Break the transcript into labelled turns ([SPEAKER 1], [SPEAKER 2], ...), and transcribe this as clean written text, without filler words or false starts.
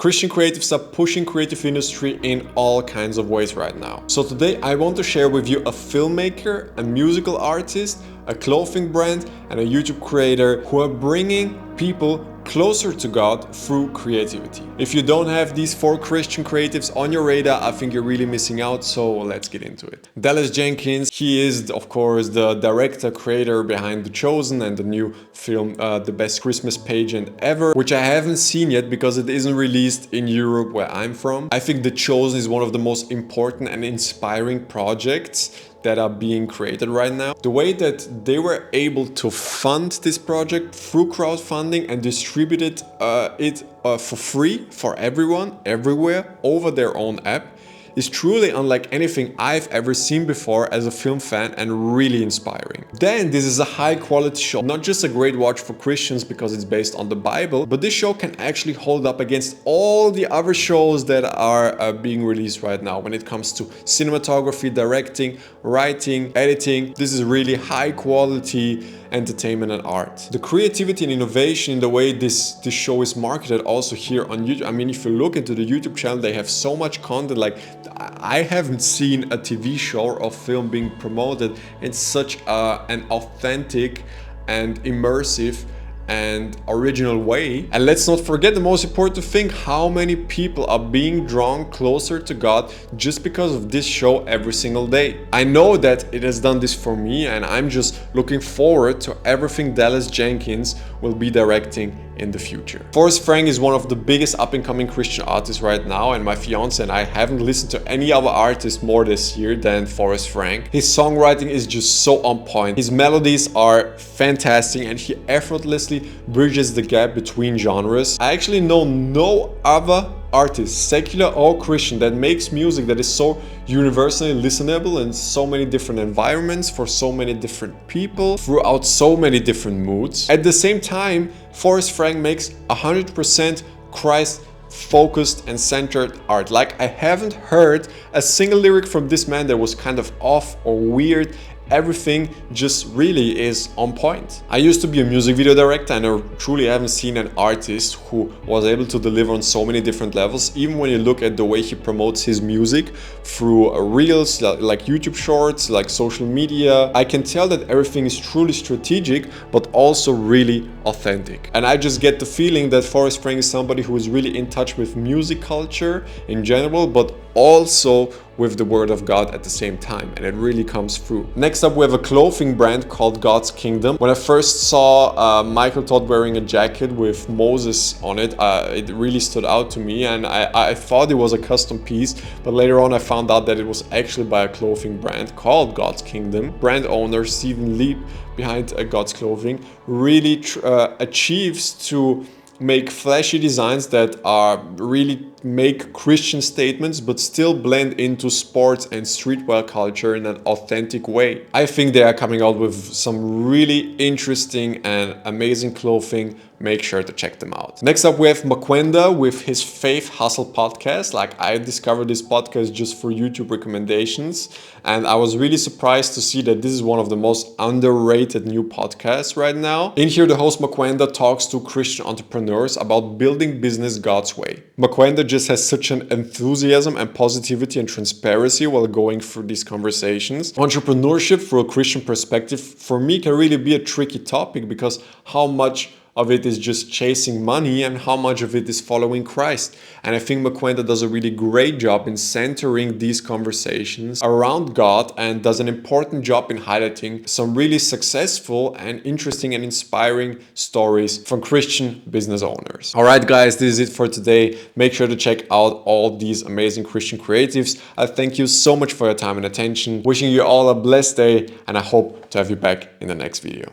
[SPEAKER 1] Christian creatives are pushing creative industry in all kinds of ways right now. So today I want to share with you a filmmaker, a musical artist, a clothing brand, and a YouTube creator who are bringing people closer to God through creativity. If you don't have these 4 Christian creatives on your radar, I think you're really missing out, so let's get into it. Dallas Jenkins, he is of course the director, creator behind The Chosen and the new film The Best Christmas Pageant Ever, which I haven't seen yet because it isn't released in Europe where I'm from. I think The Chosen is one of the most important and inspiring projects that are being created right now. The way that they were able to fund this project through crowdfunding and distributed it for free for everyone, everywhere, over their own app is truly unlike anything I've ever seen before as a film fan and really inspiring. Then this is a high quality show, not just a great watch for Christians because it's based on the Bible, but this show can actually hold up against all the other shows that are being released right now when it comes to cinematography, directing, writing, editing. This is really high quality entertainment and art. The creativity and innovation in the way this show is marketed also here on YouTube. I mean, if you look into the YouTube channel, they have so much content. Like, I haven't seen a TV show or film being promoted in such an authentic and immersive and original way. And let's not forget the most important thing, how many people are being drawn closer to God just because of this show every single day. I know that it has done this for me, and I'm just looking forward to everything Dallas Jenkins will be directing in the future. Forrest Frank is one of the biggest up-and-coming Christian artists right now, and my fiance and I haven't listened to any other artist more this year than Forrest Frank. His songwriting is just so on point. His melodies are fantastic and he effortlessly bridges the gap between genres. I actually know no other artist, secular or Christian, that makes music that is so universally listenable in so many different environments for so many different people throughout so many different moods. At the same time, Forrest Frank makes 100% Christ focused and centered art. Like, I haven't heard a single lyric from this man that was kind of off or weird. Everything just really is on point. I used to be a music video director, and I truly haven't seen an artist who was able to deliver on so many different levels. Even when you look at the way he promotes his music through reels, like YouTube shorts, like social media, I can tell that everything is truly strategic, but also really authentic. And I just get the feeling that Forrest Frank is somebody who is really in touch with music culture in general, but also with the Word of God at the same time, and it really comes through. Next up, we have a clothing brand called God's Kingdom. When I first saw Michael Todd wearing a jacket with Moses on it, it really stood out to me, and I thought it was a custom piece, but later on I found out that it was actually by a clothing brand called God's Kingdom. Brand owner Stephen Leap behind God's Clothing really achieves to make flashy designs that are really make Christian statements but still blend into sports and streetwear culture in an authentic way. I think they are coming out with some really interesting and amazing clothing. Make sure to check them out. Next up, we have Makwenda with his Faithustle Podcast. Like, I discovered this podcast just for YouTube recommendations, and I was really surprised to see that this is one of the most underrated new podcasts right now. In here, the host Makwenda talks to Christian entrepreneurs about building business God's way. Makwenda just has such an enthusiasm and positivity and transparency while going through these conversations. Entrepreneurship through a Christian perspective, for me, can really be a tricky topic because how much of it is just chasing money and how much of it is following Christ. And I think Makwenda does a really great job in centering these conversations around God and does an important job in highlighting some really successful and interesting and inspiring stories from Christian business owners. All right, guys, this is it for today. Make sure to check out all these amazing Christian creatives. I thank you so much for your time and attention. Wishing you all a blessed day, and I hope to have you back in the next video.